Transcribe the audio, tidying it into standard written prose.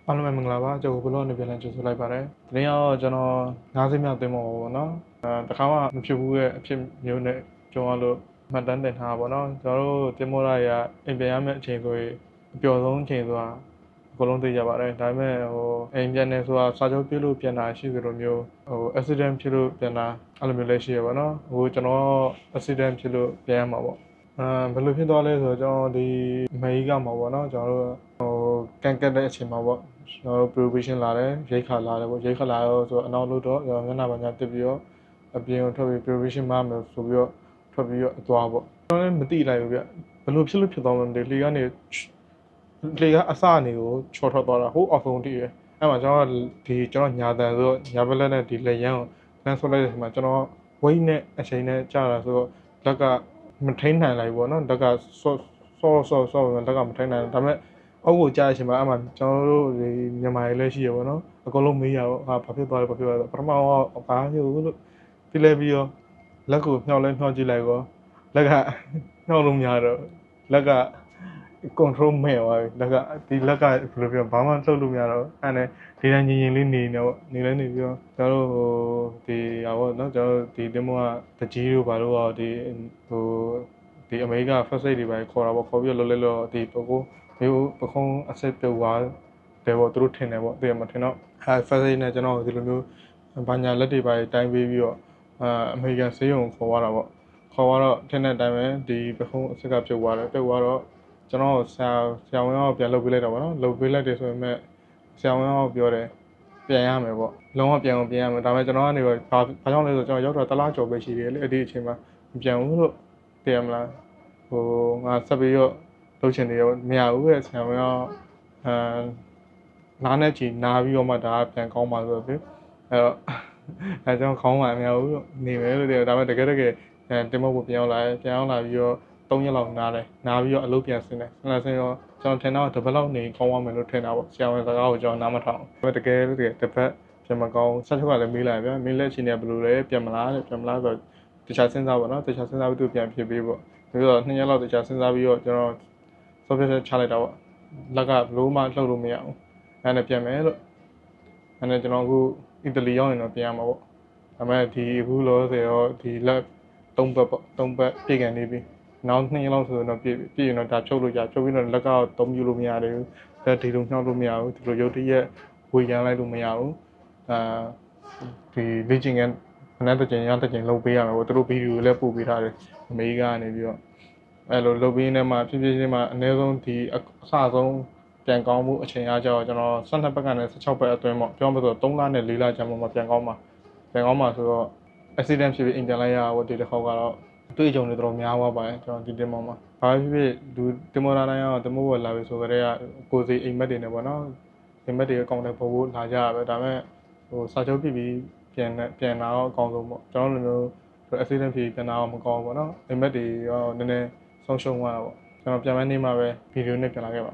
အားလုံးပဲမင်္ဂလာပါကျွန်တော်ဘလော့နေပြန်လဲကြိုဆိုလိုက်ပါတယ်ဒီနေ့တော့ကျွန်တော်90မြောက်သင်းမော်ပေါ့နော်တခါမှမဖြစ်ဘူးရဲ့အဖြစ်မျိုးနဲ့ကြုံရလို့မှတ်တမ်းတင်ထားပါပေါ့နော်ကျွန်တော်တို့သင်းမော်ရအိမ်ပြန်ရမယ့်အချိန်ဆိုရင်အပျော်ဆုံးအချိန်ဆိုတာအကုန်လုံးသိကြပါတယ်ဒါပေမဲ့အိမ်ပြန်နေဆိုတာစာချုပ်ပြလို့ပြန်လာရှိသလိုမျိုးaccident ဖြစ်လို့ပြန်လာအဲ့လိုမျိုးလည်းရှိရပါတော့ကျွန်တော် accident ဖြစ်လို့ပြန်ရမှာပေါ့ဘယ်လိုဖြစ်သွားလဲဆိုတော့ကျွန်တော်ဒီအမေရိကမှာပေါ့နော်ကျွန်တော်တို့ကန်ကတ်တဲ့အချိန်မှာပေါ့ကျွန်တော်တို့ probation လာတယ်ရိတ်ခါလာတယ်ပေါ့ရိတ်ခါလာတော့ဆိုတော့အနောက်လို့တော့မျက်နှာပါညာတက်ပြီးတော့အပြင်ကိုထွက်ပြီး probation မှာမယ်ဆိုပြီးတော့ထွက်ပြီးတော့အသွားပေါ့ကျွန်တော်လည်းမသိလိုက်ဘူးဗျဘယ်လိုဖြစ်လို့ဖြစ်သွားမှမသိလေကနေလေကအစအနေကိုချော်ထွက်သွားတာဟိုအောက်ဆုံးတည်းရအဲ့မှာကျွန်တော်ညာတန်ဆိုတော့ညာဘက်လက်နဲ့ဒီလက်ရန်ကိုလမ်းဆွဲလိုက်တဲ့အချိန်မှာကျွန်တော်ဝိတ်နဲ့အချိန်နဲ့ကြာတာဆိုတော့လက်ကမထိန်နိုင်လိုက်ပေါ့နော်လက်ကဆော့လက်ကမထိန်နိုင်ဒါပေမဲ့အောက်ကိုကြားတဲ့အချိန်မှာအမှကျွန်တော်တို့ဒီမြန်မာရေးလည်းရှိရပေါ့နော်အကုန်လုံးမေးရတော့ဘာဖြစ်သွားလဲပထမတော့ဘာမျိုးလို့ဒီလဲပြီးတော့လက်ကိုမျှောက်လဲမျှောက်ကြည့်လိုက်ကောလက်ကမျှောက်လို့မရတော့လက်က control မဲ့သွားပြီလက်ကဒီလက်ကဘယ်လိုပြောဘာမှလှုပ်လို့မရတော့အဲ့နဲ့ဒီတိုင်းညင်လေးနေနေပေါ့နေလဲနေပြီးတော့ကျွန်တော်တို့ဒီဟာပေါ့နော်ကျွန်တော်တို့ဒီတင်မောကတကြီးတို့ဘာလို့ဒီဒီအမေရိက first aid တွေပဲခေါ်တာပေါ့ခေါ်ပြီးတော့လောလောဒီပကုံးအဆက်ပြုတ်သွားတယ်ပေါ့သူတို့ထင်တယ်ပေါ့တကယ်မထင်တော့first aid နဲ့ကျွန်တော်ဒီလိုမျိုးဘာညာလက်တွေပါတိုင်းပေးပြီးတော့အမေရိကန်ဆေးရုံခေါ်သွားတာပေါ့ခေါ်သွားတော့ထင်တဲ့အတိုင်းပဲဒီပကုံးအဆက်ကပြုတ်သွားတယ်ပြုတ်သွားတော့ကျွန်တော်ဆရာဝန်ကပြန်လုပ်ပေးလိုက်တော့ဗောနော်လုပ်ပေးလိုက်တယ်ဆိုပေမဲ့ဆရာဝန်ကပြောတယ်ပြန်ရမယ်ပေါ့လုံးဝပြန်ရမယ်ဒါပေမဲ့ကျွန်တော်ကနေဘာကြောင့်လဲဆိုတော့ကျွန်တော်ရောက်တာတလားကျော်ပဲရှိတယ်လေအဲ့ဒီအချိန်မှာမပြန်ဘူးလို့သိရမလားငါဆက်ပြီးတော့လုပ်ချင်တယ်ရောမရဘူးတဲ့ဆရာဝန်ကနားနဲ့ချီနားပြီးတော့မှဒါပြန်ကောင်းပါဆိုတော့အဲ့တော့အဲကျွန်တော်ခေါင်းမှမရဘူးလို့နေမယ်လို့ဒါပေမဲ့တကယ်တင်မဖို့ပြန်ရောက်လာပြီးတော့3ရက်လောက်နားပြီးတော့အလုပ်ပြန်ဆင်းတယ်ဆင်းတော့ကျွန်တော်ထင်တော့တစ်ပတ်လောက်နေကောင်းသွားမယ်လို့ထင်တာပေါ့ဆရာဝန်စကားကိုကျွန်တော်နားမထောင်ဘူးတကယ်တစ်ပတ်ပြန်မကောင်းဆက်ချုပ်ကလည်းမေးလိုက်ဗျာမေးလက်ချင်းနေဘယ်လိုလဲပြန်မလားဆိုတော့တခြားစဉ်းစားပါတော့တခြားစဉ်းစားပြီးသူပြန်ဖြစ်ပေးပေါ့ပြီးတော့2ရက်လောက်တခြားစဉ်းစားပြီးတော့ကျွန်တော် software ချလိုက်တာပေါ့လက်ကဘလို့မှလှုပ်လို့မရဘူးအဲ့နဲ့ပြန်မယ်လို့အဲ့နဲ့ကျွန်တော်အခုအီတလီရောက်ရင်တော့ပြန်ရမှာပေါ့ဒါပေမဲ့ဒီအခုလောဆယ်တော့ဒီလက်3ပတ်ပေါ့3ပတ်ပြည့်ကန်နေပြီနောက်2ရက်လောက်ဆိုတော့ပြည့်ရင်တော့ဒါဖြုတ်လို့ရဖြုတ်ပြီးတော့လက်ကတော့3ယူလို့မရသေးဘူးလက်ဒီလိုနှောက်လို့မရဘူးဒီလိုရုပ်တရက်ဝေရမ်းလိုက်လို့မရဘူးဒီလေ့ကျင့်ခန်းမနေ့တစ်ချိန်ရတစ်ချိန်လုပ်ပေးရမယ်ပေါ့သူတို့ဗီဒီယိုလည်းပို့ပေးထားတယ်အမေရိကနေပြီးတော့အဲ့လိုလုပ်ပေးနေမှာဖြည်းဖြည်းချင်းမှာအနည်းဆုံးဒီအစဆုံးပြန်ကောင်းမှုအချိန်အားကြောင့်ကျွန်တော်12ပတ်ကနေ16ပတ်အတွင်းပေါ့ပြောမှဆိုတော့3လနဲ့4လကြာမှပြန်ကောင်းမှာဆိုတော့ accident ဖြစ်ပြီးအိမ်ပြန်လိုက်ရတော့ဒီတစ်ခေါက်ကတော့တွေ့ကြုံနေတော့များသွားပါတယ်ကျွန်တော်ဒီတင်မောမှာဘာဖြစ်လူတင်မောတိုင်းအောင်တင်မောပေါ်လာပြီဆိုကြတဲ့ကိုစီအိမ်မက်တွေနဲ့ပေါ့နော်အိမ်မက်တွေအကောင့်တွေပို့ဖို့လာကြရပဲဒါပေမဲ့စာချုပ်ပြပြီးပြန်လာတော့အကောင်းဆုံးပေါ့ကျွန်တော်လိုမျိုး accident ဖြစ်ပြန်လာတော့မကောင်းဘူးပေါ့နော်အိမ်မက်တွေရောနည်းနည်းဆုံးရှုံးသွားတာပေါ့ကျွန်တော်ပြန်မနေမှာပဲဗီဒီယိုနဲ့ပြန်လာခဲ့ပါ